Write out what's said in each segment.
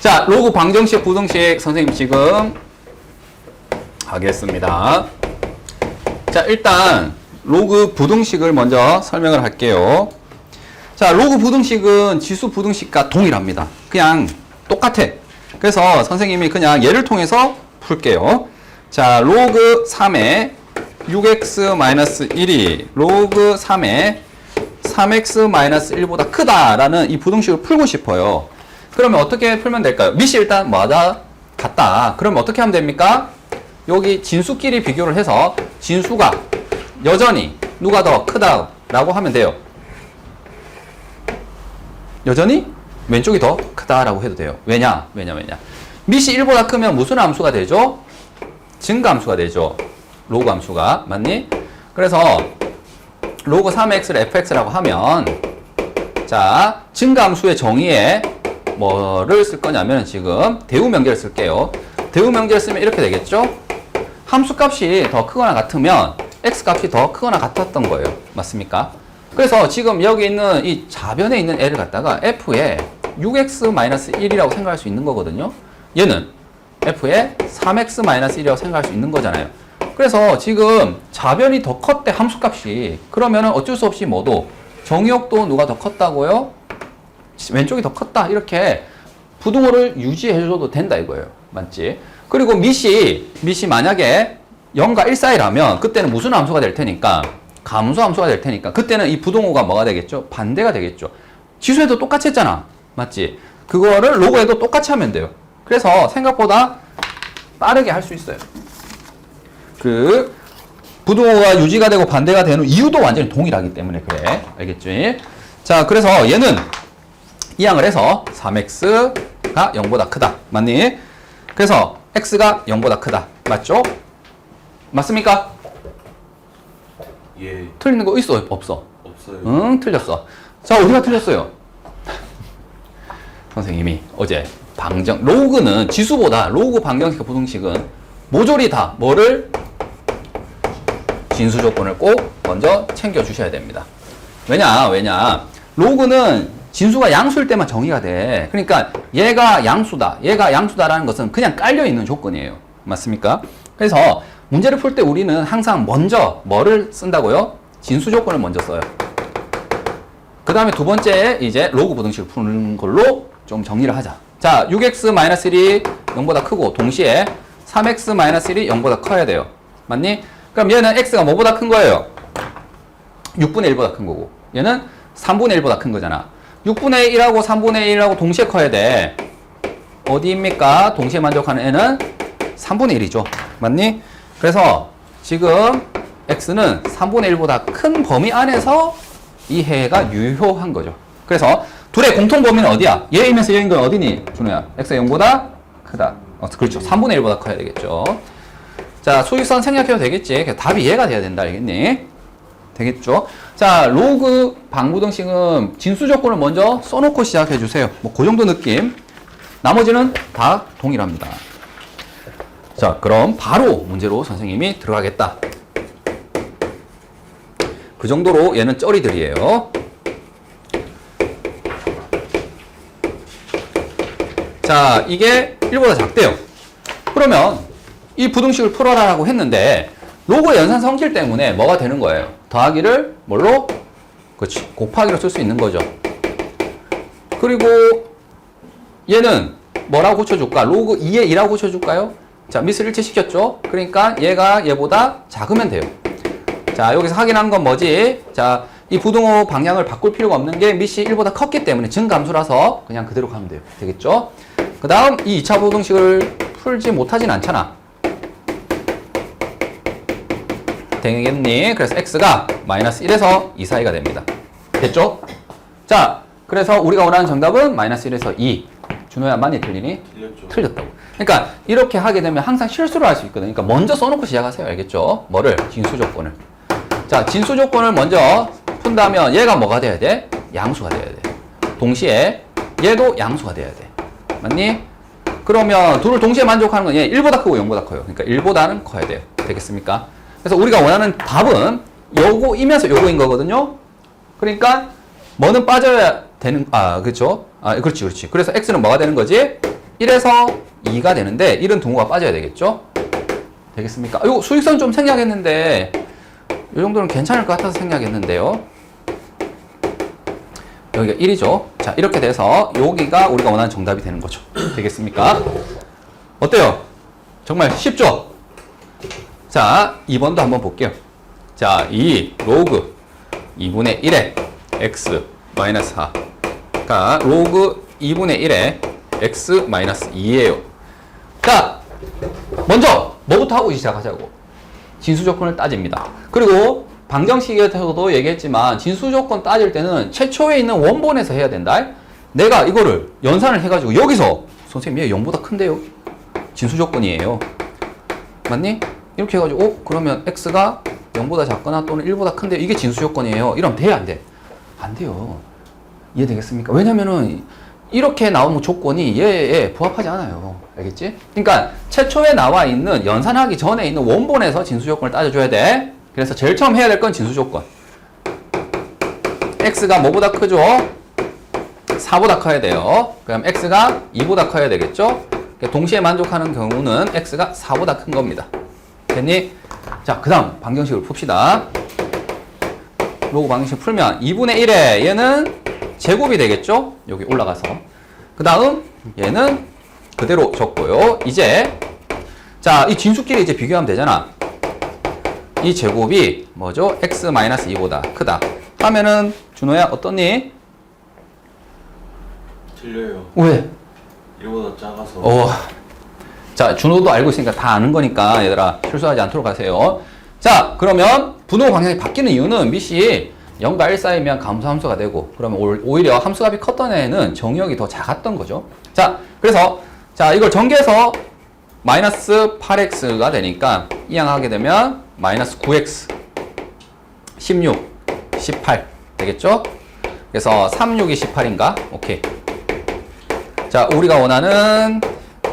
자, 로그 방정식, 부등식 선생님 지금 하겠습니다. 자, 일단 로그 부등식을 먼저 설명을 할게요. 자, 로그 부등식은 지수 부등식과 동일합니다. 그냥 똑같아. 그래서 선생님이 그냥 예를 통해서 풀게요. 자, 로그 3의 6x-1이 로그 3의 3x-1보다 크다라는 이 부등식을 풀고 싶어요. 그러면 어떻게 풀면 될까요? 밑이 일단 뭐하다? 같다. 그러면 어떻게 하면 됩니까? 여기 진수끼리 비교를 해서 진수가 여전히 누가 더 크다라고 하면 돼요. 여전히 왼쪽이 더 크다라고 해도 돼요. 왜냐? 밑이 1보다 크면 무슨 함수가 되죠? 증가함수가 되죠. 로그 함수가. 맞니? 그래서 로그 3x를 fx라고 하면 자, 증가함수의 정의에 뭐를 쓸 거냐면 지금 대우명제를 쓸게요. 대우명제를 쓰면 이렇게 되겠죠? 함수값이 더 크거나 같으면 x값이 더 크거나 같았던 거예요. 맞습니까? 그래서 지금 여기 있는 이 좌변에 있는 애를 갖다가 f에 6x-1이라고 생각할 수 있는 거거든요. 얘는 f에 3x-1이라고 생각할 수 있는 거잖아요. 그래서 지금 좌변이 더 컸대, 함수값이. 그러면은 어쩔 수 없이 뭐도 정의역도 누가 더 컸다고요? 왼쪽이 더 컸다. 이렇게 부등호를 유지해줘도 된다 이거예요. 맞지? 그리고 밑이 만약에 0과 1 사이라면 그때는 무슨 함수가 될 테니까 감소 함수가 될 테니까 그때는 이 부등호가 뭐가 되겠죠? 반대가 되겠죠. 지수에도 똑같이 했잖아. 맞지? 그거를 로그에도 똑같이 하면 돼요. 그래서 생각보다 빠르게 할 수 있어요. 그 부등호가 유지가 되고 반대가 되는 이유도 완전히 동일하기 때문에 그래. 알겠지? 자, 그래서 얘는 이항을 해서 3x가 0보다 크다. 맞니? 그래서 x가 0보다 크다. 맞죠? 맞습니까? 예. 틀리는 거 있어? 없어? 없어요. 응, 틀렸어. 자, 어디가 틀렸어요? 선생님이 어제 로그는 지수보다 로그 방정식 부등식은 모조리 다 뭐를? 진수 조건을 꼭 먼저 챙겨 주셔야 됩니다. 왜냐? 로그는 진수가 양수일 때만 정의가 돼. 그러니까 얘가 양수다라는 것은 그냥 깔려있는 조건이에요. 맞습니까? 그래서 문제를 풀 때 우리는 항상 먼저 뭐를 쓴다고요? 진수 조건을 먼저 써요. 그 다음에 두 번째 이제 로그 부등식을 푸는 걸로 좀 정리를 하자. 자, 6x-1이 0보다 크고 동시에 3x-1이 0보다 커야 돼요. 맞니? 그럼 얘는 x가 뭐보다 큰 거예요? 6분의 1보다 큰 거고 얘는 3분의 1보다 큰 거잖아. 6분의 1하고 3분의 1하고 동시에 커야 돼. 어디입니까? 동시에 만족하는 애는 3분의 1이죠. 맞니? 그래서 지금 x는 3분의 1보다 큰 범위 안에서 이 해가 유효한 거죠. 그래서 둘의 공통 범위는 어디야? 얘이면서 얘인 건 어디니? 준호야. x가 0보다 크다. 그렇죠. 3분의 1보다 커야 되겠죠. 자, 수직선 생략해도 되겠지. 답이 얘가 돼야 된다. 알겠니? 되겠죠? 자, 로그 방부등식은 진수 조건을 먼저 써놓고 시작해 주세요. 뭐, 그 정도 느낌. 나머지는 다 동일합니다. 자, 그럼 바로 문제로 선생님이 들어가겠다. 그 정도로 얘는 쩌리들이에요. 자, 이게 1보다 작대요. 그러면 이 부등식을 풀어라라고 했는데 로그의 연산 성질 때문에 뭐가 되는 거예요? 더하기를 뭘로? 그렇지. 곱하기로 쓸 수 있는 거죠. 그리고 얘는 뭐라고 고쳐줄까? 로그 2의 2라고 고쳐줄까요? 자, 밑을 일치시켰죠? 그러니까 얘가 얘보다 작으면 돼요. 자, 여기서 확인하는 건 뭐지? 자, 이 부등호 방향을 바꿀 필요가 없는 게 밑이 1보다 컸기 때문에 증감수라서 그냥 그대로 가면 돼요. 되겠죠? 그 다음 이 2차 부등식을 풀지 못하진 않잖아. 되겠니? 그래서 x가 마이너스 1에서 2 사이가 됩니다. 됐죠? 자, 그래서 우리가 원하는 정답은 마이너스 1에서 2. 준호야, 많이 틀리니? 틀렸죠. 틀렸다고. 그러니까 이렇게 하게 되면 항상 실수를 할 수 있거든요. 그러니까 먼저 써놓고 시작하세요. 알겠죠? 뭐를? 진수 조건을. 자, 진수 조건을 먼저 푼다면 얘가 뭐가 돼야 돼? 양수가 돼야 돼. 동시에 얘도 양수가 돼야 돼. 맞니? 그러면 둘을 동시에 만족하는 건 얘 1보다 크고 0보다 커요. 그러니까 1보다는 커야 돼요. 되겠습니까? 그래서 우리가 원하는 답은 요거이면서 요거인 거거든요. 그러니까 뭐는 빠져야 되는, 그렇죠? 그렇지. 그래서 x는 뭐가 되는 거지? 1에서 2가 되는데 1은 동호가 빠져야 되겠죠? 되겠습니까? 이거 수직선 좀 생략했는데 이 정도는 괜찮을 것 같아서 생략했는데요. 여기가 1이죠. 자, 이렇게 돼서 여기가 우리가 원하는 정답이 되는 거죠. 되겠습니까? 어때요? 정말 쉽죠? 자, 2번도 한번 볼게요. 자, 2 로그 2분의 1에 x 마이너스 4가 로그 2분의 1에 x 마이너스 2예요. 자, 먼저 뭐부터 하고 시작하자고? 진수 조건을 따집니다. 그리고 방정식에서도 얘기했지만 진수 조건 따질 때는 최초에 있는 원본에서 해야 된다. 내가 이거를 연산을 해가지고 여기서 선생님 얘 0보다 큰데요? 진수 조건이에요. 맞니? 이렇게 해가지고 그러면 x가 0보다 작거나 또는 1보다 큰데 이게 진수 조건이에요. 이러면 돼? 안 돼? 안 돼요. 이해되겠습니까? 왜냐면은 이렇게 나오는 조건이 얘에 부합하지 않아요. 알겠지? 그러니까 최초에 나와 있는 연산하기 전에 있는 원본에서 진수 조건을 따져줘야 돼. 그래서 제일 처음 해야 될 건 진수 조건. x가 뭐보다 크죠? 4보다 커야 돼요. 그럼 x가 2보다 커야 되겠죠? 동시에 만족하는 경우는 x가 4보다 큰 겁니다. 됐니? 자, 그 다음 방정식을 풉시다. 로그 방정식 풀면 2분의 1에 얘는 제곱이 되겠죠? 여기 올라가서. 그 다음 얘는 그대로 적고요. 이제 자, 이 진수끼리 이제 비교하면 되잖아. 이 제곱이 뭐죠? x-2보다 크다 하면은 준호야 어떻니? 틀려요. 왜? 1보다 작아서. 자, 준호도 알고 있으니까 다 아는 거니까 얘들아 실수하지 않도록 하세요. 자, 그러면 분호 방향이 바뀌는 이유는 밑이 0과 1 사이면 감소함수가 되고 그러면 오히려 함수값이 컸던 애는 정의역이 더 작았던 거죠. 자, 그래서 자, 이걸 전개해서 마이너스 8x가 되니까 이항하게 되면 마이너스 9x 16 18 되겠죠? 그래서 36이 18인가? 오케이. 자, 우리가 원하는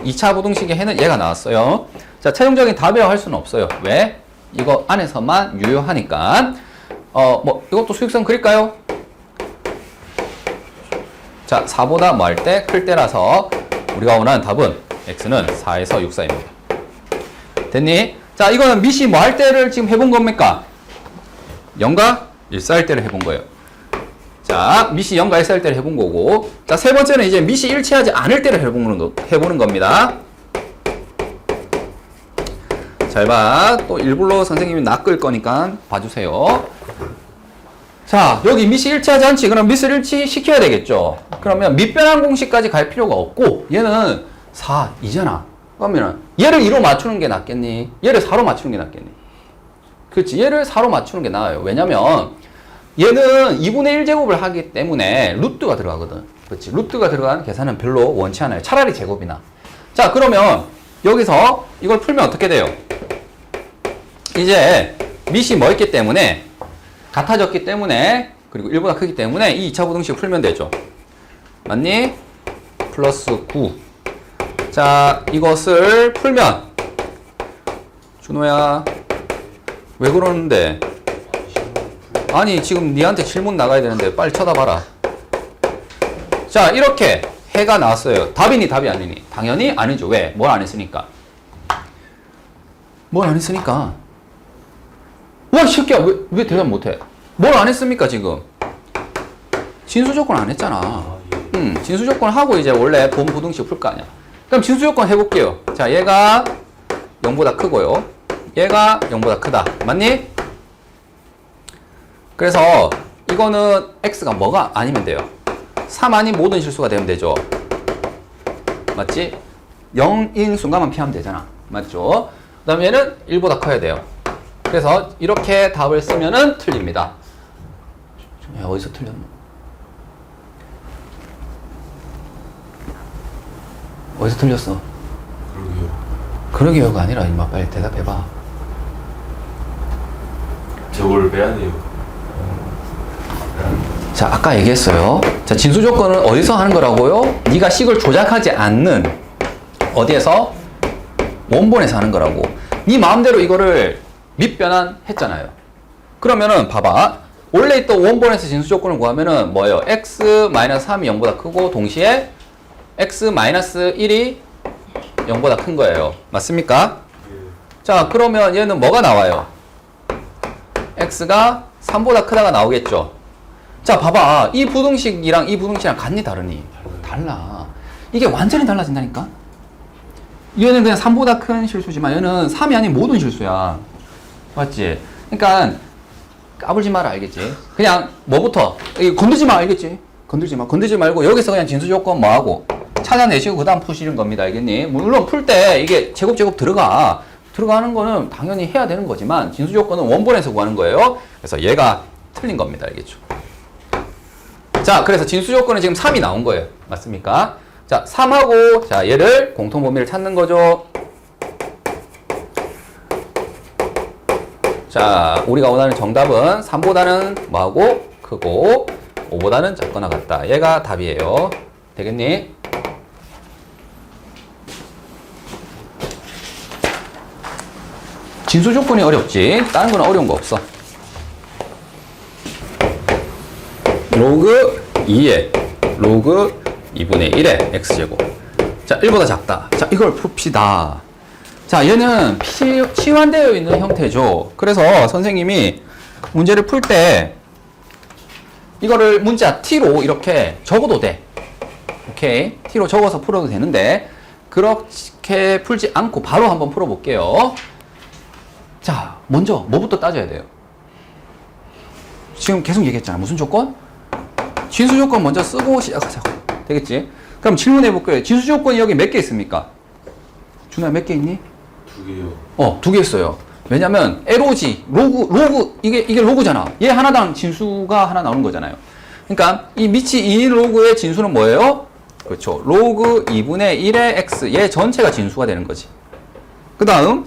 2차 부등식의 해는 얘가 나왔어요. 자, 최종적인 답이라고 할 수는 없어요. 왜? 이거 안에서만 유효하니까. 이것도 수직선 그릴까요? 자, 4보다 뭐 할 때? 클 때라서 우리가 원하는 답은 x는 4에서 6 사이입니다. 됐니? 자, 이거는 밑이 뭐 할 때를 지금 해본 겁니까? 0과 1 사이 때를 해본 거예요. 자, 밑이 0과 1 사이 때를 해본 거고, 자, 세 번째는 이제 밑이 일치하지 않을 때를 해보는 겁니다. 잘 봐. 또 일부러 선생님이 낚을 거니까 봐주세요. 자, 여기 밑이 일치하지 않지? 그럼 밑을 일치시켜야 되겠죠? 그러면 밑변환 공식까지 갈 필요가 없고, 얘는 4, 2잖아. 그러면 얘를 2로 맞추는 게 낫겠니? 얘를 4로 맞추는 게 낫겠니? 그렇지. 얘를 4로 맞추는 게 나아요. 왜냐면 얘는 2분의 1제곱을 하기 때문에 루트가 들어가거든. 그렇지. 루트가 들어가는 계산은 별로 원치 않아요. 차라리 제곱이나. 자, 그러면 여기서 이걸 풀면 어떻게 돼요? 이제 밑이 뭐 있기 때문에 같아졌기 때문에 그리고 1보다 크기 때문에 이 2차 부등식 풀면 되죠. 맞니? 플러스 9. 자, 이것을 풀면 준호야 왜 그러는데? 아니 지금 니한테 질문 나가야 되는데 빨리 쳐다봐라. 자, 이렇게 해가 나왔어요. 답이니 답이 아니니? 당연히 아니죠. 왜? 뭘 안 했으니까. 뭘 안 했으니까. 와, 새끼야, 왜 대답 못해? 뭘 안 했습니까, 지금? 진수 조건 안 했잖아. 진수 조건 하고 이제 원래 본 부등식 풀 거 아니야. 그럼 진수 조건 해볼게요. 자, 얘가 0보다 크고요. 얘가 0보다 크다. 맞니? 그래서 이거는 x가 뭐가 아니면 돼요? 3 아닌 모든 실수가 되면 되죠. 맞지? 0인 순간만 피하면 되잖아. 맞죠? 그 다음에 얘는 1보다 커야 돼요. 그래서 이렇게 답을 쓰면은 틀립니다. 야, 어디서 틀렸노? 어디서 틀렸어? 그러게요가 아니라 임마 빨리 대답해봐. 저걸 빼야 돼요. 자, 아까 얘기했어요. 자, 진수 조건은 어디서 하는 거라고요? 네가 식을 조작하지 않는 어디에서? 원본에서 하는 거라고. 네 마음대로 이거를 밑변환 했잖아요. 그러면은 봐봐. 원래 있던 원본에서 진수 조건을 구하면은 뭐예요? x-3이 0보다 크고 동시에 x-1이 0보다 큰 거예요. 맞습니까? 예. 자, 그러면 얘는 뭐가 나와요? x가 3보다 크다가 나오겠죠. 자, 봐봐. 이 부등식이랑 이 부등식이랑 같니 다르니? 달라. 이게 완전히 달라진다니까? 얘는 그냥 3보다 큰 실수지만 얘는 3이 아닌 모든 실수야. 맞지? 그러니까 까불지 마라, 알겠지? 그냥 뭐부터? 건들지 마, 알겠지? 건들지 마. 건들지 말고 여기서 그냥 진수 조건 뭐하고 찾아내시고 그 다음 푸시는 겁니다. 알겠니? 물론 풀 때 이게 제곱 들어가는 거는 당연히 해야 되는 거지만 진수 조건은 원본에서 구하는 거예요. 그래서 얘가 틀린 겁니다. 알겠죠? 자, 그래서 진수 조건은 지금 3이 나온 거예요. 맞습니까? 자, 3하고 자, 얘를 공통 범위를 찾는 거죠. 자, 우리가 원하는 정답은 3보다는 뭐하고 크고 5보다는 작거나 같다. 얘가 답이에요. 되겠니? 진수 조건이 어렵지. 다른 건 어려운 거 없어. 로그 2에 로그 2분의 1의 x제곱. 자, 1보다 작다. 자, 이걸 풉시다. 자, 얘는 치환되어 있는 형태죠. 그래서 선생님이 문제를 풀 때 이거를 문자 t로 이렇게 적어도 돼. 오케이. t로 적어서 풀어도 되는데 그렇게 풀지 않고 바로 한번 풀어볼게요. 자, 먼저 뭐부터 따져야 돼요? 지금 계속 얘기했잖아. 무슨 조건? 진수 조건 먼저 쓰고 시작하자고. 되겠지? 그럼 질문해 볼게요. 진수 조건이 여기 몇 개 있습니까? 준호야, 몇 개 있니? 2개요. 2개 있어요. 왜냐면 LOG, 로그 이게 로그잖아. 얘 하나당 진수가 하나 나오는 거잖아요. 그러니까 이 밑이 2인 로그의 진수는 뭐예요? 그렇죠. 로그 2분의 1의 x. 얘 전체가 진수가 되는 거지. 그 다음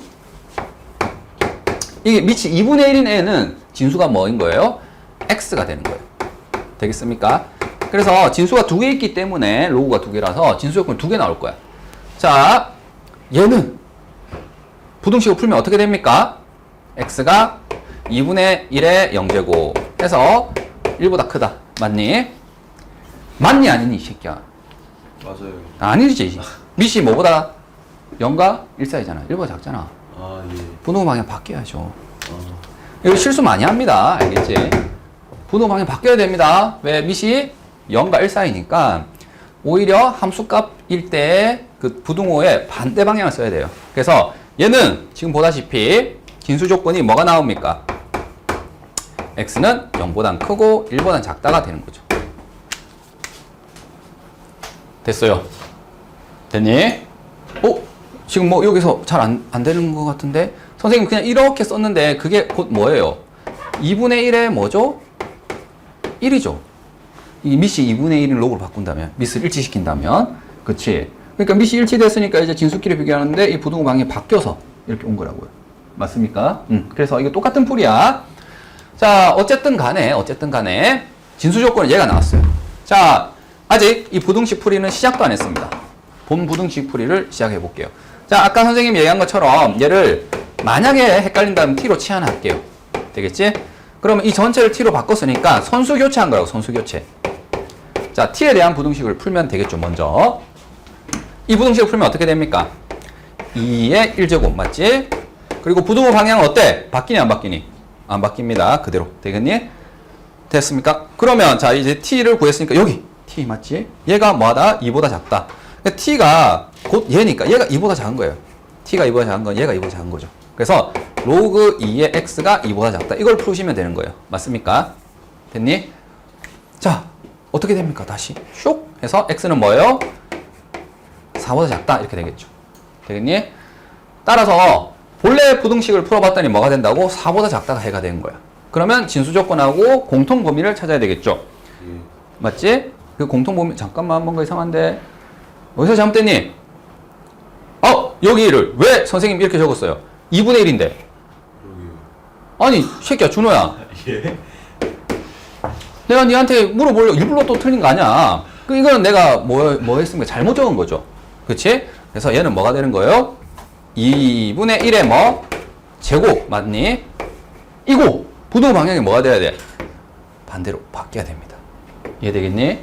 이게 밑이 2분의 1인 애는 진수가 뭐인 거예요? x가 되는 거예요. 되겠습니까? 그래서 진수가 2개 있기 때문에 로그가 2개라서 진수 조건 2개 나올 거야. 자, 얘는 부등식을 풀면 어떻게 됩니까? x가 2분의 1의 0제곱 해서 1보다 크다. 맞니? 맞니 아니니 이 새끼야? 맞아요. 아니지. 밑이 뭐보다 0과 1 사이잖아. 1보다 작잖아. 아, 예. 분호 방향 바뀌어야죠. 이거 실수 많이 합니다. 알겠지? 분호 방향 바뀌어야 됩니다. 왜? 밑이 0과 1 사이니까 오히려 함수값일 때 그 부등호의 반대 방향을 써야 돼요. 그래서 얘는 지금 보다시피 진수 조건이 뭐가 나옵니까? x는 0보단 크고 1보단 작다가 되는 거죠. 됐어요. 됐니? 지금 뭐 여기서 잘 안 되는 것 같은데? 선생님 그냥 이렇게 썼는데 그게 곧 뭐예요? 2분의 1의 뭐죠? 1이죠. 이 밑이 2분의 1을 로그로 바꾼다면, 밑을 일치시킨다면, 그치? 그러니까 밑이 일치됐으니까 이제 진수끼리 비교하는데 이 부등호 방향이 바뀌어서 이렇게 온 거라고요. 맞습니까? 그래서 이거 똑같은 풀이야. 자, 어쨌든 간에 진수 조건은 얘가 나왔어요. 자, 아직 이 부등식 풀이는 시작도 안 했습니다. 본 부등식 풀이를 시작해 볼게요. 자, 아까 선생님이 얘기한 것처럼 얘를 만약에 헷갈린다면 t로 치환할게요. 되겠지? 그러면 이 전체를 t로 바꿨으니까 선수 교체한 거라고, 선수 교체. 자, t에 대한 부등식을 풀면 되겠죠, 먼저. 이 부등식을 풀면 어떻게 됩니까? 2의 1제곱, 맞지? 그리고 부등호 방향은 어때? 바뀌니 안 바뀌니? 안 바뀝니다. 그대로. 되겠니? 됐습니까? 그러면 자, 이제 t를 구했으니까 여기 t 맞지? 얘가 뭐하다? 2보다 작다. 그러니까 t가 곧 얘니까 얘가 2보다 작은 거예요. t가 2보다 작은 건 얘가 2보다 작은 거죠. 그래서 로그 2의 x가 2보다 작다. 이걸 풀으시면 되는 거예요. 맞습니까? 됐니? 자, 어떻게 됩니까? 다시 슉 해서 x는 뭐예요? 4보다 작다. 이렇게 되겠죠. 되겠니? 따라서 본래 부등식을 풀어봤더니 뭐가 된다고? 4보다 작다가 해가 되는 거야. 그러면 진수 조건하고 공통 범위를 찾아야 되겠죠. 예. 맞지? 그 공통 범위 잠깐만 뭔가 이상한데 어디서 잘못됐니? 여기를 왜 선생님 이렇게 적었어요? 2분의 1인데. 여기요. 아니 새끼야 준호야. 예? 내가 니한테 물어보려고 일부러 또 틀린 거 아니야. 이거는 내가 뭐 했습니까? 잘못 적은 거죠. 그치? 그래서 얘는 뭐가 되는 거예요? 2분의 1의 뭐? 제곱 맞니? 이거 부등호 방향이 뭐가 돼야 돼? 반대로 바뀌어야 됩니다. 이해되겠니? 예.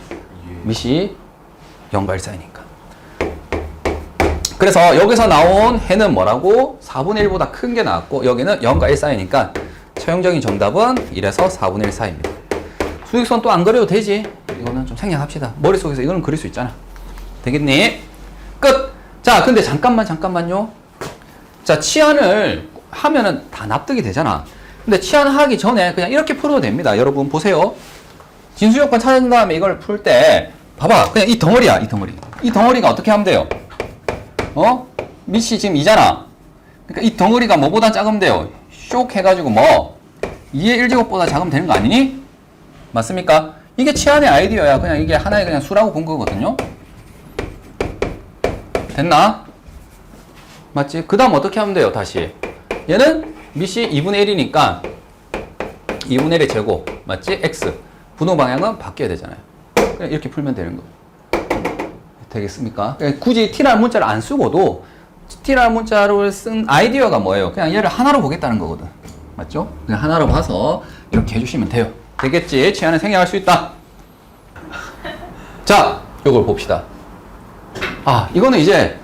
밑이 0과 1 사이니까. 그래서 여기서 나온 해는 뭐라고? 4분의 1보다 큰 게 나왔고 여기는 0과 1 사이니까 최종적인 정답은 1에서 4분의 1 사이입니다. 수직선 또 안 그려도 되지. 이거는 좀 생략합시다. 머릿속에서 이거는 그릴 수 있잖아. 되겠니? 끝! 자, 근데 잠깐만요. 자, 치환을 하면은 다 납득이 되잖아. 근데 치환하기 전에 그냥 이렇게 풀어도 됩니다. 여러분 보세요. 진수요건 찾은 다음에 이걸 풀 때 봐봐. 그냥 이 덩어리야, 이 덩어리. 이 덩어리가 어떻게 하면 돼요? 밑이 지금 2잖아. 그러니까 이 덩어리가 뭐보다 작으면 돼요? 쇽 해가지고 뭐 2의 1제곱보다 작으면 되는 거 아니니? 맞습니까? 이게 치환의 아이디어야. 그냥 이게 하나의 그냥 수라고 본 거거든요. 됐나? 맞지? 그 다음 어떻게 하면 돼요? 다시 얘는 밑이 2분의 1이니까 2분의 1의 제곱 맞지? x 분호 방향은 바뀌어야 되잖아요. 그냥 이렇게 풀면 되는 거 되겠습니까? 굳이 t라는 문자를 안 쓰고도 t라는 문자를 쓴 아이디어가 뭐예요? 그냥 얘를 하나로 보겠다는 거거든. 맞죠? 그냥 하나로 봐서 이렇게 해주시면 돼요. 되겠지? 치환은 생략할 수 있다. 자, 이걸 봅시다. 아, 이거는 이제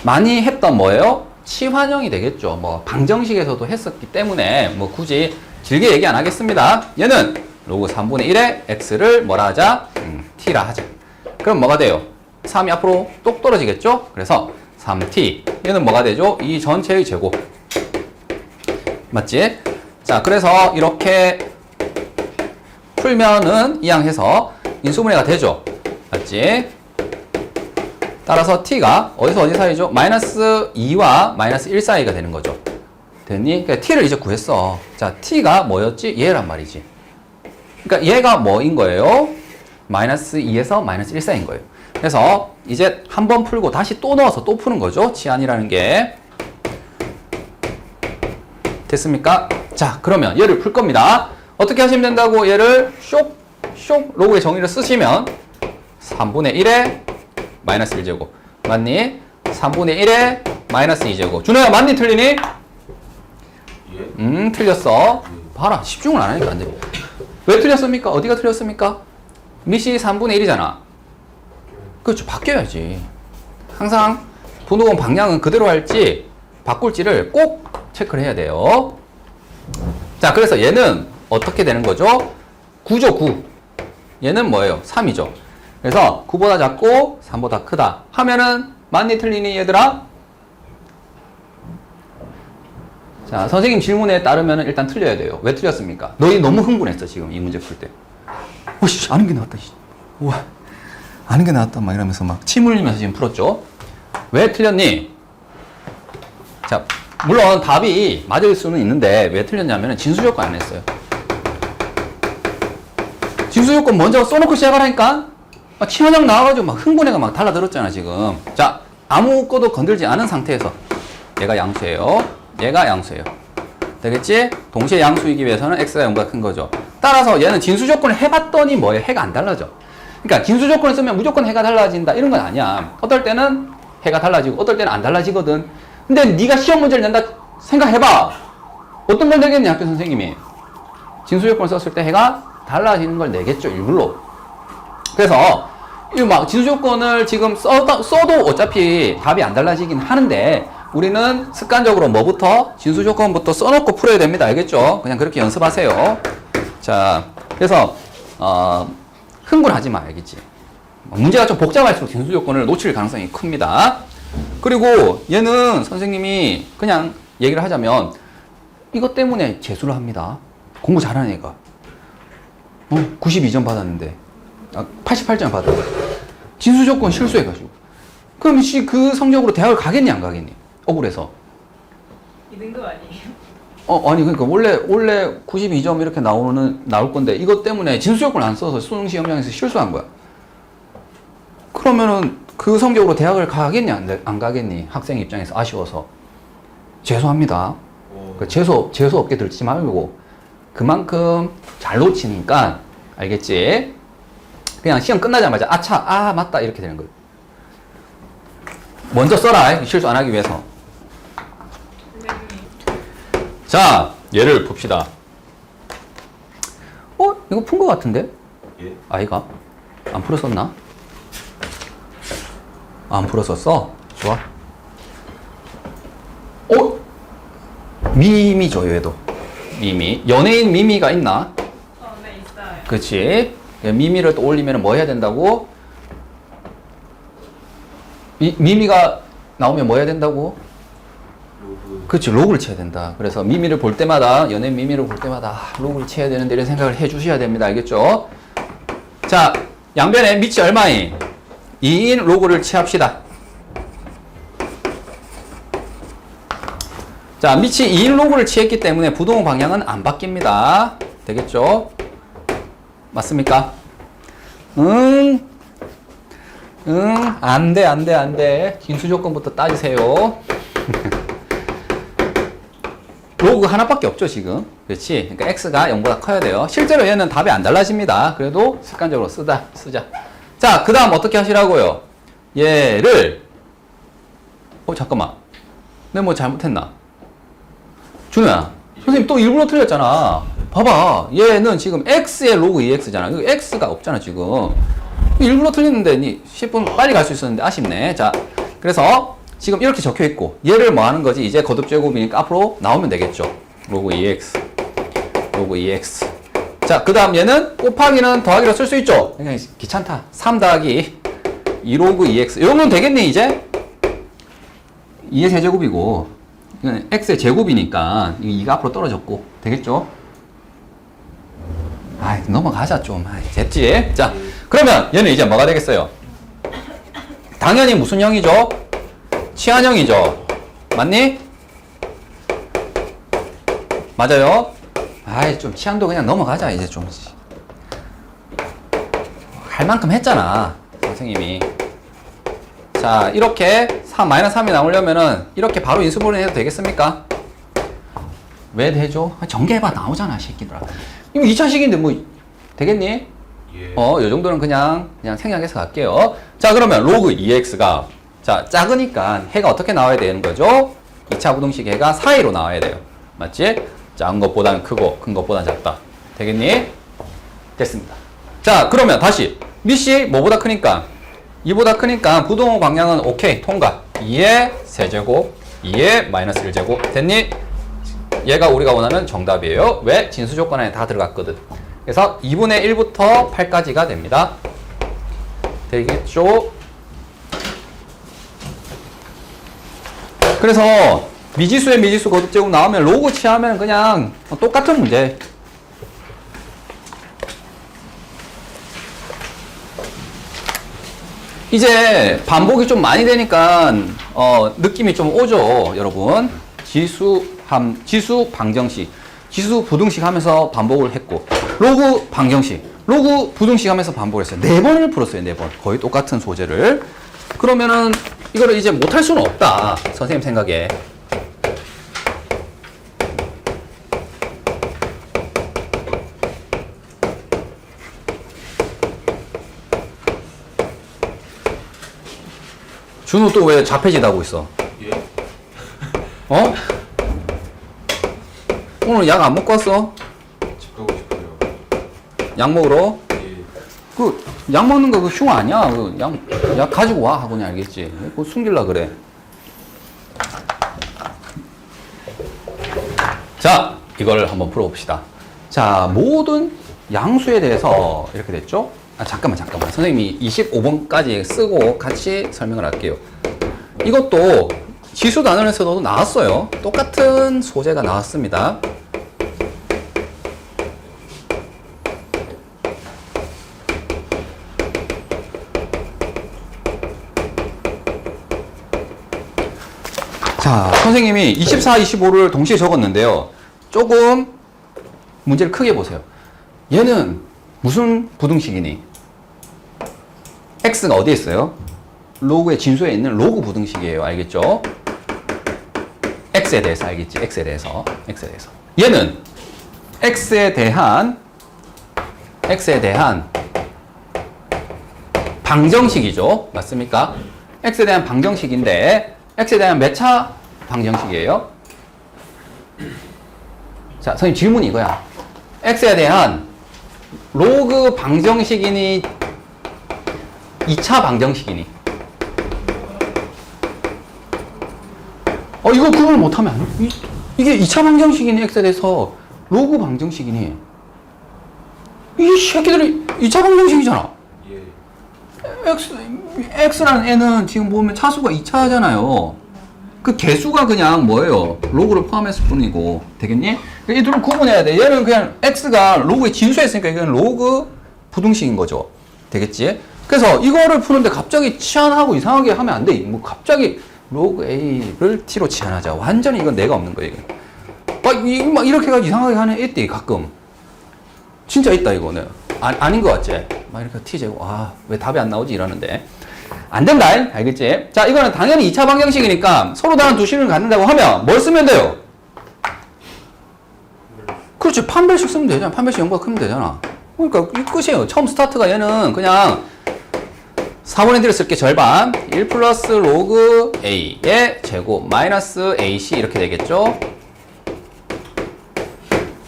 많이 했던 뭐예요? 치환형이 되겠죠. 뭐 방정식에서도 했었기 때문에 뭐 굳이 길게 얘기 안 하겠습니다. 얘는 로그 3분의 1의 x를 뭐라 하자? t라 하자. 그럼 뭐가 돼요? 3이 앞으로 똑 떨어지겠죠? 그래서 3t. 얘는 뭐가 되죠? 이 전체의 제곱. 맞지? 자, 그래서 이렇게 풀면은 이항해서 인수분해가 되죠. 맞지? 따라서 t가 어디서 어디 사이죠? 마이너스 2와 마이너스 1 사이가 되는 거죠. 됐니? 그러니까 t를 이제 구했어. 자, t가 뭐였지? 얘란 말이지. 그러니까 얘가 뭐인 거예요? 마이너스 2에서 마이너스 1 사이인 거예요. 그래서 이제 한 번 풀고 다시 또 넣어서 또 푸는 거죠. 치환이라는 게. 됐습니까? 자, 그러면 얘를 풀 겁니다. 어떻게 하시면 된다고? 얘를 쇽 로그의 정의를 쓰시면 3분의 1에 마이너스 1제곱 맞니? 3분의 1에 마이너스 2제곱 준호야 맞니? 틀리니? 예? 틀렸어. 봐라, 집중을 안 하니까 안 돼. 왜 틀렸습니까? 어디가 틀렸습니까? 밑이 3분의 1이잖아. 그렇죠, 바뀌어야지. 항상 분호원 방향은 그대로 할지 바꿀지를 꼭 체크를 해야 돼요. 자, 그래서 얘는 어떻게 되는 거죠? 9죠, 9. 얘는 뭐예요? 3이죠. 그래서 9보다 작고 3보다 크다 하면은 맞니 틀리니 얘들아? 자, 선생님 질문에 따르면 일단 틀려야 돼요. 왜 틀렸습니까? 너희 너무 흥분했어 지금 이 문제 풀 때. 오씨, 아는 게 나왔다. 우와, 아는 게 나왔다 막 이러면서 막 침 흘리면서 지금 풀었죠. 왜 틀렸니? 자, 물론 답이 맞을 수는 있는데 왜 틀렸냐면 진수조건 안 했어요. 진수조건 먼저 써놓고 시작하라니까. 치환형 나와가지고 막 흥분해가 막 달라들었잖아 지금. 자, 아무것도 건들지 않은 상태에서 얘가 양수예요. 얘가 양수예요. 되겠지? 동시에 양수이기 위해서는 x가 0보다 큰 거죠. 따라서 얘는 진수조건을 해봤더니 뭐예요? 해가 안 달라져. 그러니까 진수조건을 쓰면 무조건 해가 달라진다 이런 건 아니야. 어떨 때는 해가 달라지고 어떨 때는 안 달라지거든. 근데 네가 시험 문제를 낸다 생각해봐. 어떤 걸 내겠니? 학교 선생님이 진수조건을 썼을 때 해가 달라지는 걸 내겠죠, 일부러. 그래서 이 막 진수조건을 지금 써도 어차피 답이 안 달라지긴 하는데 우리는 습관적으로 뭐부터? 진수조건부터 써놓고 풀어야 됩니다. 알겠죠? 그냥 그렇게 연습하세요. 자, 그래서 흥분하지 마. 알겠지? 문제가 좀 복잡할수록 진수조건을 놓칠 가능성이 큽니다. 그리고 얘는 선생님이 그냥 얘기를 하자면 이것 때문에 재수를 합니다. 공부 잘하는 애가 92점 받았는데 88점 받았는데 진수조건 실수해가지고 그럼 그 성적으로 대학을 가겠니 안 가겠니? 억울해서. 있는 거 아니에요? 아니 그러니까 원래 92점 이렇게 나올 건데 이것 때문에 진수조건을 안 써서 수능 시험장에서 실수한 거야. 그러면은 그 성적으로 대학을 가겠니 안 가겠니? 학생 입장에서 아쉬워서. 죄송합니다. 재수 없게 들지 말고 그만큼 잘 놓치니까 알겠지? 그냥 시험 끝나자마자 아차 맞다 이렇게 되는 거예요. 먼저 써라. 실수 안 하기 위해서. 자, 얘를 봅시다. 이거 푼 거 같은데? 예? 아이가? 안 풀었었나? 안 풀었었어? 좋아. 미미죠, 얘도. 미미. 연예인 미미가 있나? 네, 있어요. 그렇지. 미미를 또 올리면 뭐 해야 된다고? 미미가 나오면 뭐 해야 된다고? 로그. 그렇지, 로그를 쳐야 된다. 그래서 미미를 볼 때마다, 연예인 미미를 볼 때마다 로그를 쳐야 되는데 이런 생각을 해 주셔야 됩니다. 알겠죠? 자, 양변에 밑이 얼마인? 2인 로그를 취합시다. 자, 밑이 2인 로그를 취했기 때문에 부동 방향은 안 바뀝니다. 되겠죠? 맞습니까? 안 돼. 진수 조건부터 따지세요. 로그 하나밖에 없죠, 지금. 그렇지? 그러니까 x가 0보다 커야 돼요. 실제로 얘는 답이 안 달라집니다. 그래도 습관적으로 쓰자. 자, 그 다음 어떻게 하시라고요? 얘를, 잠깐만. 내가 뭐 잘못했나? 준호야, 선생님 또 일부러 틀렸잖아. 봐봐. 얘는 지금 x의 로그 2x잖아. 이거 x가 없잖아, 지금. 일부러 틀렸는데 10분 빨리 갈 수 있었는데 아쉽네. 자, 그래서 지금 이렇게 적혀 있고 얘를 뭐 하는 거지? 이제 거듭 제곱이니까 앞으로 나오면 되겠죠. 로그 2x. 로그 2x. 자, 그 다음 얘는 곱하기는 더하기로 쓸 수 있죠. 그냥 귀찮다. 3 더하기 2 로그 2x. 이러면 되겠니, 이제? 2의 세제곱이고 이건 x의 제곱이니까 이 2가 앞으로 떨어졌고 되겠죠? 아이, 넘어가자 좀. 아이, 됐지? 자, 그러면 얘는 이제 뭐가 되겠어요? 당연히 무슨 형이죠? 치환형이죠. 맞니? 맞아요? 아이, 좀 치환도 그냥 넘어가자 이제 좀. 할 만큼 했잖아 선생님이. 자, 이렇게 3-3이 나오려면은 이렇게 바로 인수분해 해도 되겠습니까? 왜 되죠? 전개해봐 나오잖아 새끼들아. 이거 2차식인데 뭐 되겠니? 예. 요 정도는 그냥 생략해서 갈게요. 자, 그러면 로그 2x가 자, 작으니까 해가 어떻게 나와야 되는 거죠? 2차 부등식 해가 사이로 나와야 돼요. 맞지? 작은 것보다는 크고 큰 것보다는 작다. 되겠니? 됐습니다. 자, 그러면 다시 밑이 뭐보다 크니까 2보다 크니까 부동호 방향은 오케이 통과. 2의 세제곱 2의 마이너스 1제곱 됐니? 얘가 우리가 원하는 정답이에요. 왜? 진수 조건 안에 다 들어갔거든. 그래서 2분의 1부터 8까지가 됩니다. 되겠죠? 그래서 미지수의 미지수 거듭제곱 나오면 로그 취하면 그냥 똑같은 문제. 이제 반복이 좀 많이 되니까 느낌이 좀 오죠, 여러분. 지수 방정식, 지수 부등식 하면서 반복을 했고, 로그 방정식, 로그 부등식 하면서 반복을 했어요. 4번을 풀었어요, 4번. 거의 똑같은 소재를. 그러면은 이거를 이제 못할 수는 없다, 선생님 생각에. 준호 또 왜 자폐질하고 있어? 예. 어? 오늘 약 안 먹고 왔어? 집 가고 싶어요. 약 먹으러? 예. 그 약 먹는 거 그 흉 아니야? 그 약 가지고 와 하고는 알겠지. 그거 숨길라 그래. 자, 이걸 한번 풀어봅시다. 자, 모든 양수에 대해서 이렇게 됐죠? 아, 잠깐만. 선생님이 25번까지 쓰고 같이 설명을 할게요. 이것도 지수 단원에서도 나왔어요. 똑같은 소재가 나왔습니다. 자, 선생님이 24, 25를 동시에 적었는데요. 조금 문제를 크게 보세요. 얘는 무슨 부등식이니? x가 어디에 있어요? 로그의 진수에 있는 로그 부등식이에요. 알겠죠? x에 대해서 알겠지? x에 대해서. 얘는 x에 대한 방정식이죠. 맞습니까? x에 대한 방정식인데 x에 대한 몇 차 방정식이에요? 자, 선생님 질문이 이거야. x에 대한 로그 방정식이니 2차 방정식이니? 이거 구분을 못하면 안 돼. 이게 2차 방정식이니 x에 대해서 로그 방정식이니 이 새끼들이 2차 방정식이잖아. 예. x라는 애는 지금 보면 차수가 2차잖아요. 그 개수가 그냥 뭐예요? 로그를 포함했을 뿐이고. 되겠니? 이 둘을 구분해야 돼. 얘는 그냥 x가 로그의 진수였으니까 이건 로그 부등식인 거죠. 되겠지? 그래서 이거를 푸는데 갑자기 치환하고 이상하게 하면 안 돼. 뭐 갑자기 로그 a를 t로 치환하자. 완전히 이건 내가 없는 거예요. 막 이렇게 해가지고 이상하게 하는 애들이 가끔 진짜 있다 이거는. 아닌 것 같지? 막 이렇게 t제곱. 왜 답이 안 나오지? 이러는데. 안 된다. 알겠지? 자, 이거는 당연히 2차 방정식이니까 서로 다른 두 식을 갖는다고 하면 뭘 쓰면 돼요? 그렇지. 판별식 쓰면 되잖아. 판별식 0보다 크면 되잖아. 그러니까 이 끝이에요. 처음 스타트가 얘는 그냥 4분의 D를 쓸게 절반 1 플러스 로그 A의 제곱 마이너스 AC 이렇게 되겠죠?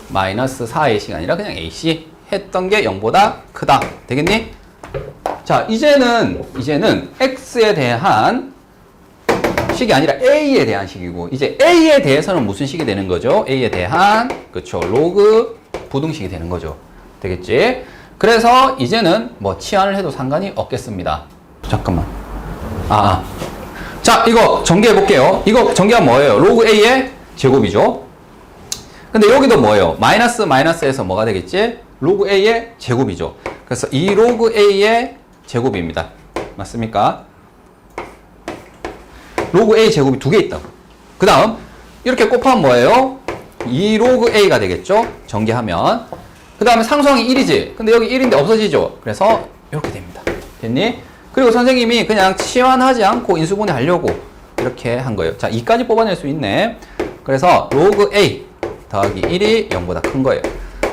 마이너스 4AC가 아니라 그냥 AC 했던 게 0보다 크다. 되겠니? 자, 이제는 X에 대한 식이 아니라 A에 대한 식이고, 이제 A에 대해서는 무슨 식이 되는 거죠? A에 대한, 그쵸, 로그 부등식이 되는 거죠. 되겠지? 그래서 이제는 뭐 치환을 해도 상관이 없겠습니다. 잠깐만. 자, 이거 전개해 볼게요. 이거 전개하면 뭐예요? 로그 A의 제곱이죠? 근데 여기도 뭐예요? 마이너스에서 뭐가 되겠지? 로그 A의 제곱이죠. 그래서 이 로그 A의 제곱입니다. 맞습니까? 로그 A 제곱이 두 개 있다고. 그 다음 이렇게 곱하면 뭐예요? 2 로그 A가 되겠죠? 전개하면. 그 다음에 상수항이 1이지. 근데 여기 1인데 없어지죠? 그래서 이렇게 됩니다. 됐니? 그리고 선생님이 그냥 치환하지 않고 인수분해 하려고 이렇게 한 거예요. 자, 2까지 뽑아낼 수 있네. 그래서 로그 A 더하기 1이 0보다 큰 거예요.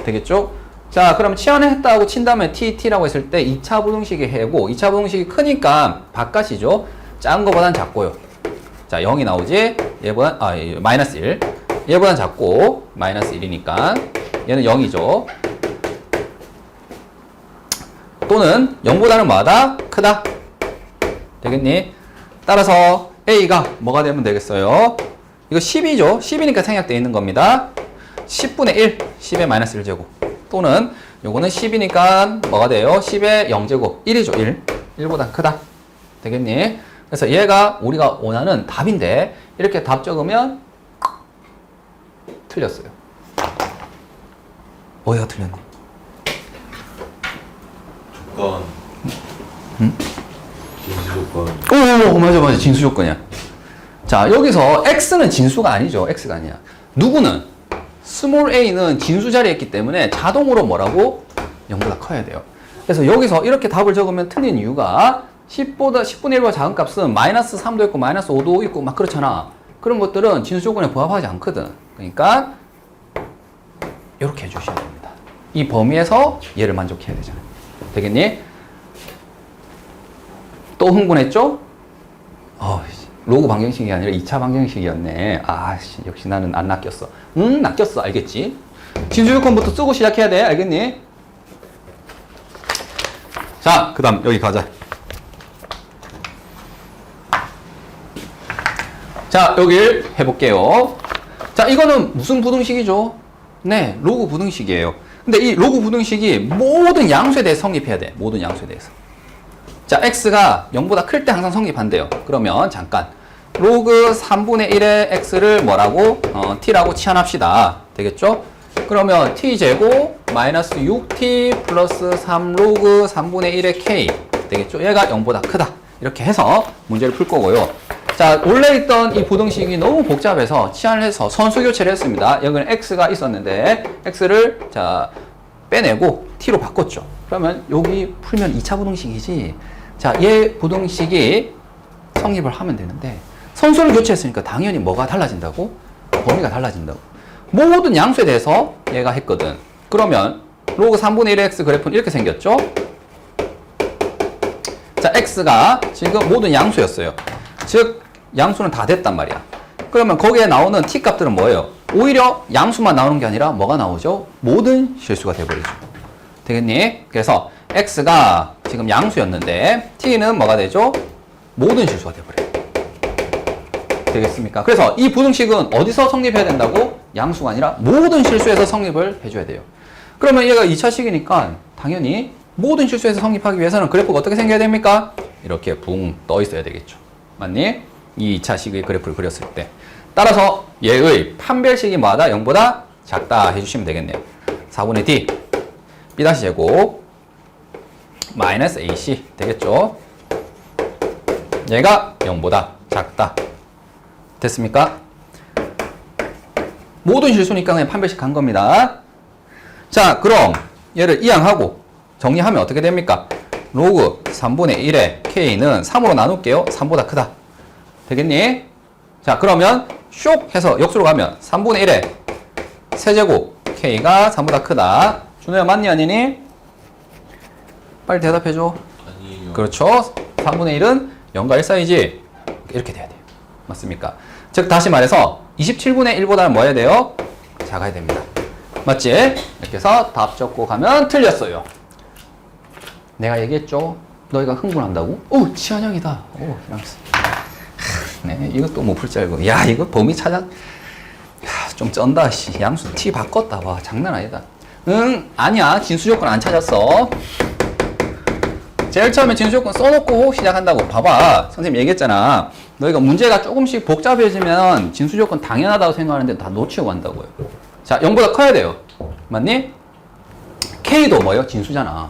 되겠죠? 자, 그럼 치환을 했다고 친 다음에 TT라고 했을 때 2차 부등식이 해고 2차 부등식이 크니까 바깥이죠? 작은 거보단 작고요. 자, 0이 나오지? 얘보단, 마이너스 1. 얘보단 작고, 마이너스 1이니까. 얘는 0이죠. 또는 0보다는 뭐하다? 크다. 되겠니? 따라서 A가 뭐가 되면 되겠어요? 이거 10이죠? 10이니까 생략되어 있는 겁니다. 10분의 1, 10의 마이너스 1제곱. 또는 요거는 10이니까 뭐가 돼요? 10의 0제곱. 1이죠, 1. 1보다 크다. 되겠니? 그래서 얘가 우리가 원하는 답인데 이렇게 답 적으면 틀렸어요. 어디가 틀렸니? 조건. 진수 조건. 오, 맞아. 진수 조건이야. 자, 여기서 x는 진수가 아니죠. x가 아니야. 누구는? 스몰 a는 진수 자리에 있기 때문에 자동으로 뭐라고? 0보다 커야 돼요. 그래서 여기서 이렇게 답을 적으면 틀린 이유가 10분의 1보다 작은 값은 마이너스 3도 있고 마이너스 5도 있고 막 그렇잖아. 그런 것들은 진수 조건에 부합하지 않거든. 그러니까 이렇게 해주셔야 됩니다. 이 범위에서 얘를 만족해야 되잖아요. 되겠니? 또 흥분했죠? 로그 방정식이 아니라 2차 방정식이었네. 역시 나는 안 낚였어. 낚였어. 알겠지? 진수 조건부터 쓰고 시작해야 돼. 알겠니? 자, 그 다음 여기 가자. 자, 여길 해볼게요. 자, 이거는 무슨 부등식이죠? 네, 로그 부등식이에요. 근데 이 로그 부등식이 모든 양수에 대해서 성립해야 돼. 모든 양수에 대해서. 자, x가 0보다 클 때 항상 성립한대요. 그러면 잠깐 로그 3분의 1의 x를 뭐라고? t라고 치환합시다. 되겠죠? 그러면 t제곱 마이너스 6t 플러스 3 로그 3분의 1의 k 되겠죠? 얘가 0보다 크다. 이렇게 해서 문제를 풀 거고요. 자, 원래 있던 이 부등식이 너무 복잡해서 치환을 해서 선수 교체를 했습니다. 여기는 x가 있었는데 x를 자 빼내고 t로 바꿨죠. 그러면 여기 풀면 2차 부등식이지. 자, 얘 부등식이 성립을 하면 되는데 선수를 교체했으니까 당연히 뭐가 달라진다고? 범위가 달라진다고. 모든 양수에 대해서 얘가 했거든. 그러면 로그 3분의 1의 x 그래프는 이렇게 생겼죠? 자, x가 지금 모든 양수였어요. 즉 양수는 다 됐단 말이야. 그러면 거기에 나오는 t 값들은 뭐예요? 오히려 양수만 나오는 게 아니라 뭐가 나오죠? 모든 실수가 돼버리죠. 되겠니? 그래서 x가 지금 양수였는데 t는 뭐가 되죠? 모든 실수가 돼버려요. 되겠습니까? 그래서 이 부등식은 어디서 성립해야 된다고? 양수가 아니라 모든 실수에서 성립을 해줘야 돼요. 그러면 얘가 2차식이니까 당연히 모든 실수에서 성립하기 위해서는 그래프가 어떻게 생겨야 됩니까? 이렇게 붕 떠 있어야 되겠죠. 맞니? 이 2차식의 그래프를 그렸을 때. 따라서 얘의 판별식이 뭐하다? 0보다 작다 해주시면 되겠네요. 4분의 D B-제곱 마이너스 AC 되겠죠? 얘가 0보다 작다. 됐습니까? 모든 실수니까 그냥 판별식 간 겁니다. 자, 그럼 얘를 이항하고 정리하면 어떻게 됩니까? 로그 3분의 1에 K는 3으로 나눌게요. 3보다 크다. 되겠니? 자, 그러면 쇽 해서 역수로 가면 3분의 1에 세제곱 K가 3보다 크다. 준호야, 맞니 아니니? 빨리 대답해줘. 아니요. 그렇죠. 3분의 1은 0과 1 사이지. 이렇게 돼야 돼요. 맞습니까? 즉 다시 말해서 27분의 1보다는 뭐 해야 돼요? 작아야 됩니다. 맞지? 이렇게 해서 답 적고 가면 틀렸어요. 내가 얘기했죠? 너희가 흥분한다고? 오, 치환형이다. 오, 이러면서. 네, 이것도 못 풀 줄 알고. 야, 이거 범위 찾아. 야, 좀 쩐다. 씨. 양수 T 바꿨다. 와, 장난 아니다. 응, 아니야. 진수 조건 안 찾았어. 제일 처음에 진수 조건 써놓고 시작한다고. 봐봐. 선생님 얘기했잖아. 너희가 문제가 조금씩 복잡해지면 진수 조건 당연하다고 생각하는데 다 놓치고 간다고요. 자, 0보다 커야 돼요. 맞니? K도 뭐예요? 진수잖아.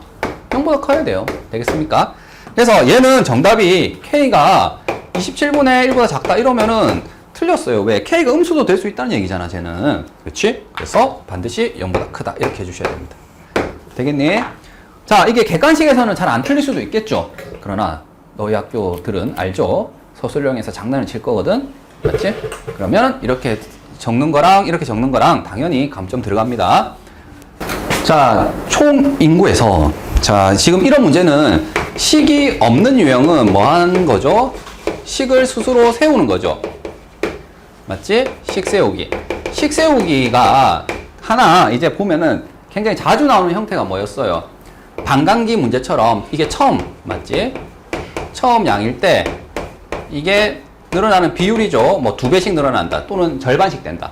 0보다 커야 돼요. 되겠습니까? 그래서 얘는 정답이 K가 27분의 1보다 작다 이러면은 틀렸어요. 왜? K가 음수도 될 수 있다는 얘기잖아, 쟤는. 그렇지? 그래서 반드시 0보다 크다. 이렇게 해주셔야 됩니다. 되겠니? 자, 이게 객관식에서는 잘 안 틀릴 수도 있겠죠. 그러나 너희 학교들은 알죠? 서술형에서 장난을 칠 거거든. 맞지? 그러면 이렇게 적는 거랑 이렇게 적는 거랑 당연히 감점 들어갑니다. 자, 총 인구에서 자, 지금 이런 문제는 식이 없는 유형은 뭐 하는 거죠? 식을 스스로 세우는 거죠. 맞지? 식 세우기. 식 세우기가 하나 이제 보면은 굉장히 자주 나오는 형태가 뭐였어요? 반감기 문제처럼 이게 처음, 맞지? 처음 양일 때 이게 늘어나는 비율이죠. 뭐 2배씩 늘어난다. 또는 절반씩 된다.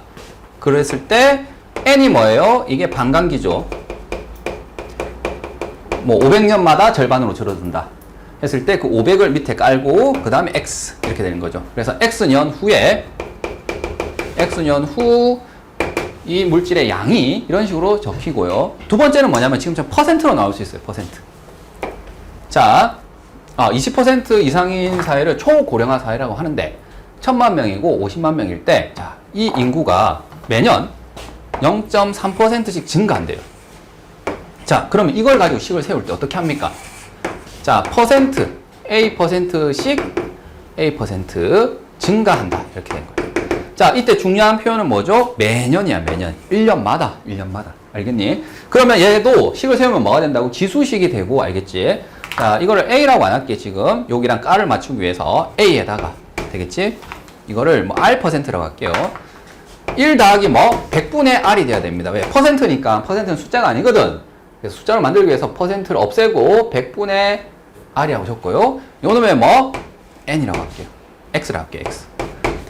그랬을 때 n이 뭐예요? 이게 반감기죠. 뭐 500년마다 절반으로 줄어든다. 했을 때 그 500을 밑에 깔고 그 다음에 x 이렇게 되는 거죠. 그래서 x년 후에 x년 후 이 물질의 양이 이런 식으로 적히고요. 두 번째는 뭐냐면 지금처럼 퍼센트로 나올 수 있어요. 퍼센트. 자, 20% 이상인 사회를 초고령화 사회라고 하는데 1000만 명이고 50만 명일 때 자, 이 인구가 매년 0.3%씩 증가한대요. 자, 그러면 이걸 가지고 식을 세울 때 어떻게 합니까? 자, 퍼센트, A%씩 A% 증가한다. 이렇게 된 거예요. 자, 이때 중요한 표현은 뭐죠? 매년이야, 매년. 1년마다. 알겠니? 그러면 얘도 식을 세우면 뭐가 된다고? 지수식이 되고, 알겠지? 자, 이거를 A라고 안 할게, 지금. 여기랑 R을 맞추기 위해서 A에다가. 되겠지? 이거를 뭐 R%라고 할게요. 1 더하기 뭐? 100분의 R이 돼야 됩니다. 왜? 퍼센트니까. 퍼센트는 숫자가 아니거든. 그래서 숫자를 만들기 위해서 퍼센트를 없애고 100분의 R이라고 적고요. 요놈의 뭐? N이라고 할게요. X라고 할게요, X.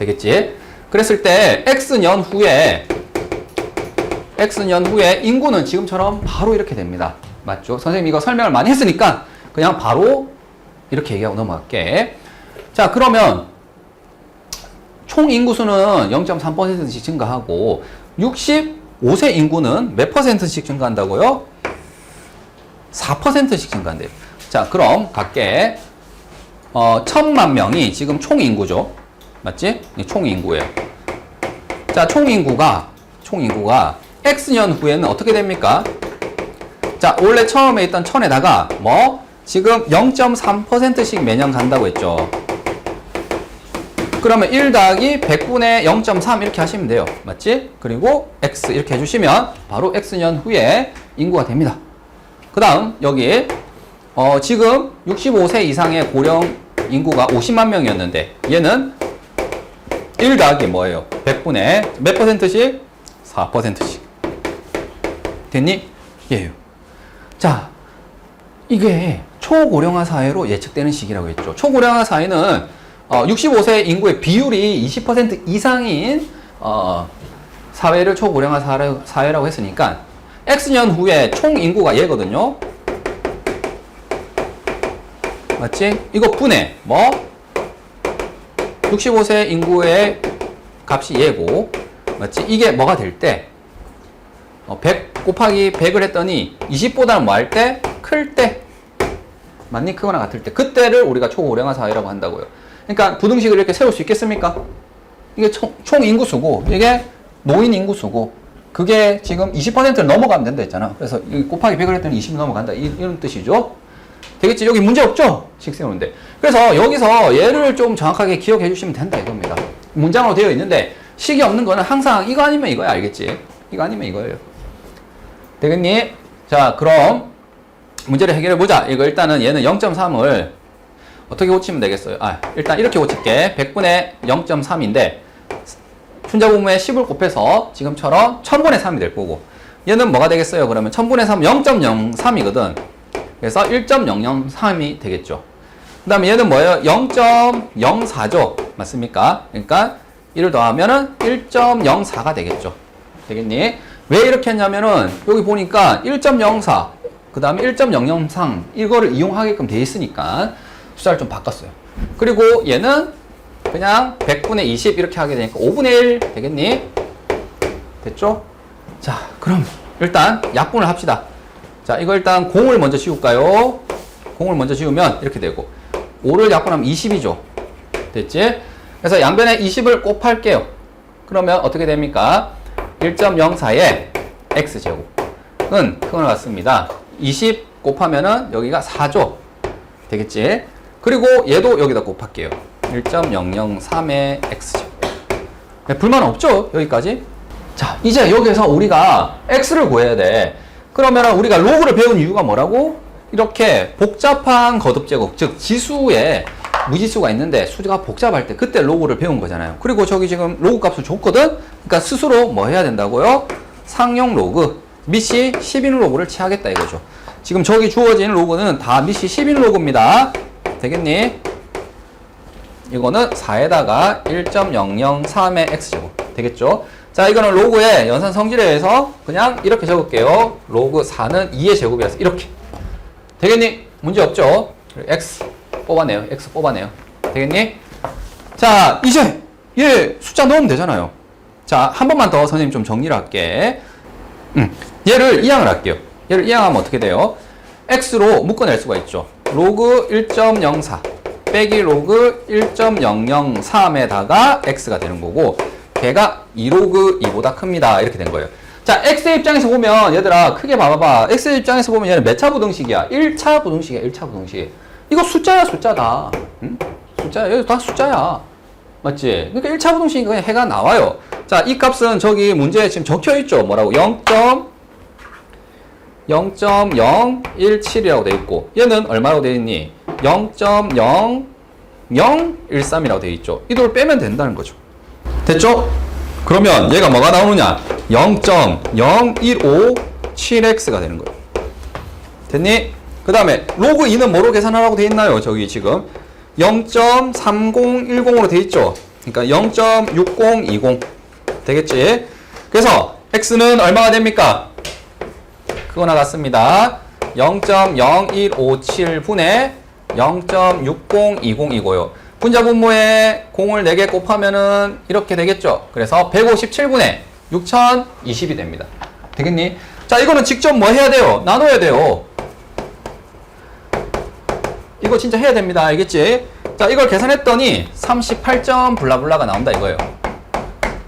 되겠지? 그랬을 때 X년 후에 인구는 지금처럼 바로 이렇게 됩니다. 맞죠? 선생님 이거 설명을 많이 했으니까 그냥 바로 이렇게 얘기하고 넘어갈게. 자, 그러면 총 인구수는 0.3%씩 증가하고 65세 인구는 몇 %씩 증가한다고요? 4%씩 증가한대요. 자, 그럼 갈게. 1000만 명이 지금 총 인구죠. 맞지? 총 인구예요. 자, 총 인구가 X년 후에는 어떻게 됩니까? 자, 원래 처음에 있던 1000에다가 뭐 지금 0.3%씩 매년 간다고 했죠. 그러면 1 더하기 100분의 0.3 이렇게 하시면 돼요. 맞지? 그리고 X 이렇게 해주시면 바로 X년 후에 인구가 됩니다. 그 다음 여기 지금 65세 이상의 고령 인구가 50만 명이었는데 얘는 1 더하기 뭐예요? 100분의 몇 %씩? 4%씩. 됐니? 예요. 자, 이게 초고령화 사회로 예측되는 시기라고 했죠. 초고령화 사회는 65세 인구의 비율이 20% 이상인 사회를 초고령화 사회라고 했으니까 X년 후에 총 인구가 얘거든요. 맞지? 이거 분해 뭐 65세 인구의 값이 얘고 맞지? 이게 뭐가 될 때 100 곱하기 100을 했더니 20보다는 뭐 할 때? 클 때. 맞니? 크거나 같을 때. 그때를 우리가 초고령화 사회라고 한다고요. 그러니까 부등식을 이렇게 세울 수 있겠습니까? 이게 총 인구수고 이게 노인 인구수고 그게 지금 20%를 넘어가면 된다 했잖아. 그래서 곱하기 100을 했더니 20이 넘어간다. 이런 뜻이죠. 되겠지? 여기 문제 없죠? 식 세우는데. 그래서 여기서 얘를 좀 정확하게 기억해 주시면 된다 이겁니다. 문장으로 되어 있는데 식이 없는 거는 항상 이거 아니면 이거야. 알겠지? 이거 아니면 이거예요. 되겠니? 자, 그럼 문제를 해결해 보자. 이거 일단은 얘는 0.3을 어떻게 고치면 되겠어요? 일단 이렇게 고칠게. 100분의 0.3인데 분자분모에 10을 곱해서 지금처럼 1000분의 3이 될 거고 얘는 뭐가 되겠어요? 그러면 1000분의 3 0.03이거든. 그래서 1.003이 되겠죠. 그 다음에 얘는 뭐예요? 0.04죠. 맞습니까? 그러니까 1을 더하면은 1.04가 되겠죠. 되겠니? 왜 이렇게 했냐면은 여기 보니까 1.04 그 다음에 1.003 이거를 이용하게끔 돼 있으니까 숫자를 좀 바꿨어요. 그리고 얘는 그냥 100분의 20 이렇게 하게 되니까 5분의 1 되겠니? 됐죠? 자, 그럼 일단 약분을 합시다. 자, 이거 일단 공을 먼저 지울까요? 공을 먼저 지우면 이렇게 되고 5를 약분하면 20이죠. 됐지? 그래서 양변에 20을 곱할게요. 그러면 어떻게 됩니까? 1.04에 x제곱은 그걸 같습니다. 20 곱하면은 여기가 4죠. 되겠지? 그리고 얘도 여기다 곱할게요. 1.003의 x제곱. 네, 불만 없죠? 여기까지? 자, 이제 여기서 우리가 x를 구해야 돼. 그러면 우리가 로그를 배운 이유가 뭐라고? 이렇게 복잡한 거듭제곱, 즉 지수에 무지수가 있는데 수가 복잡할 때 그때 로그를 배운 거잖아요. 그리고 저기 지금 로그 값을 줬거든? 그러니까 스스로 뭐 해야 된다고요? 상용 로그, 미시 10인 로그를 취하겠다 이거죠. 지금 저기 주어진 로그는 다 미시 10인 로그입니다. 되겠니? 이거는 4에다가 1.003의 x제곱 되겠죠? 자, 이거는 로그의 연산 성질에 의해서 그냥 이렇게 적을게요. 로그 4는 2의 제곱이라서 이렇게. 되겠니? 문제 없죠? x 뽑아내요. x 뽑아내요. 되겠니? 자, 이제 얘 숫자 넣으면 되잖아요. 자, 한 번만 더 선생님 좀 정리를 할게. 얘를 이항을 할게요. 얘를 이항하면 어떻게 돼요? x로 묶어낼 수가 있죠. 로그 1.04 빼기 로그 1.003에다가 x가 되는 거고 걔가 2로그 2보다 큽니다. 이렇게 된 거예요. 자, x의 입장에서 보면 얘들아 크게 봐봐봐. x의 입장에서 보면 얘는 몇 차 부등식이야? 1차 부등식이야. 1차 부등식. 이거 숫자야 숫자다. 응? 숫자야. 여기 다 숫자야. 맞지? 그러니까 1차 부등식이니까 그냥 해가 나와요. 자, 이 값은 저기 문제에 지금 적혀있죠. 뭐라고? 0.017이라고 돼 있고 얘는 얼마라고 돼 있니? 0.0013이라고 돼 있죠. 이걸 빼면 된다는 거죠. 됐죠? 그러면 얘가 뭐가 나오느냐? 0.0157x가 되는 거예요. 됐니? 그 다음에 로그 2는 뭐로 계산하라고 돼 있나요? 저기 지금 0.3010으로 돼 있죠. 그러니까 0.6020 되겠지? 그래서 x는 얼마가 됩니까? 그거나 같습니다. 0.0157분의 0.6020이고요. 분자 분모에 공을 4개 곱하면은 이렇게 되겠죠. 그래서 157분의 6020이 됩니다. 되겠니? 자, 이거는 직접 뭐 해야 돼요? 나눠야 돼요. 이거 진짜 해야 됩니다. 알겠지? 자, 이걸 계산했더니 38점 블라블라가 나온다 이거예요.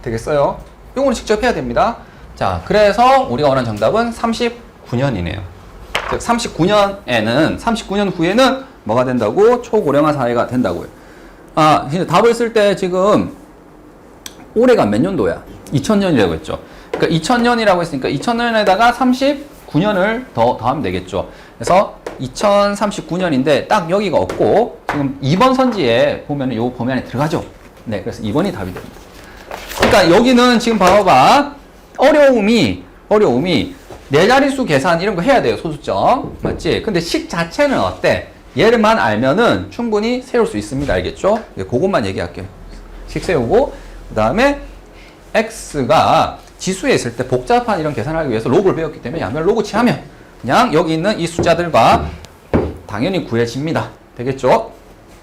되겠어요? 이거는 직접 해야 됩니다. 자, 그래서 우리가 원하는 정답은 39년이네요. 즉 39년 후에는 뭐가 된다고? 초고령화 사회가 된다고요. 답을 쓸 때 지금 올해가 몇 년도야? 2000년이라고 했죠. 그러니까 2000년이라고 했으니까 2000년에다가 39년을 더하면 되겠죠. 그래서 2039년인데 딱 여기가 없고 지금 2번 선지에 보면 요 범위 안에 들어가죠. 네, 그래서 2번이 답이 됩니다. 그러니까 여기는 지금 봐봐. 어려움이 네 자릿수 계산 이런 거 해야 돼요. 소수점. 맞지? 근데 식 자체는 어때? 얘를만 알면은 충분히 세울 수 있습니다. 알겠죠? 그것만 얘기할게요. 식 세우고 그 다음에 x가 지수에 있을 때 복잡한 이런 계산을 하기 위해서 로그를 배웠기 때문에 양변 로그 취하면 그냥 여기 있는 이 숫자들과 당연히 구해집니다. 되겠죠?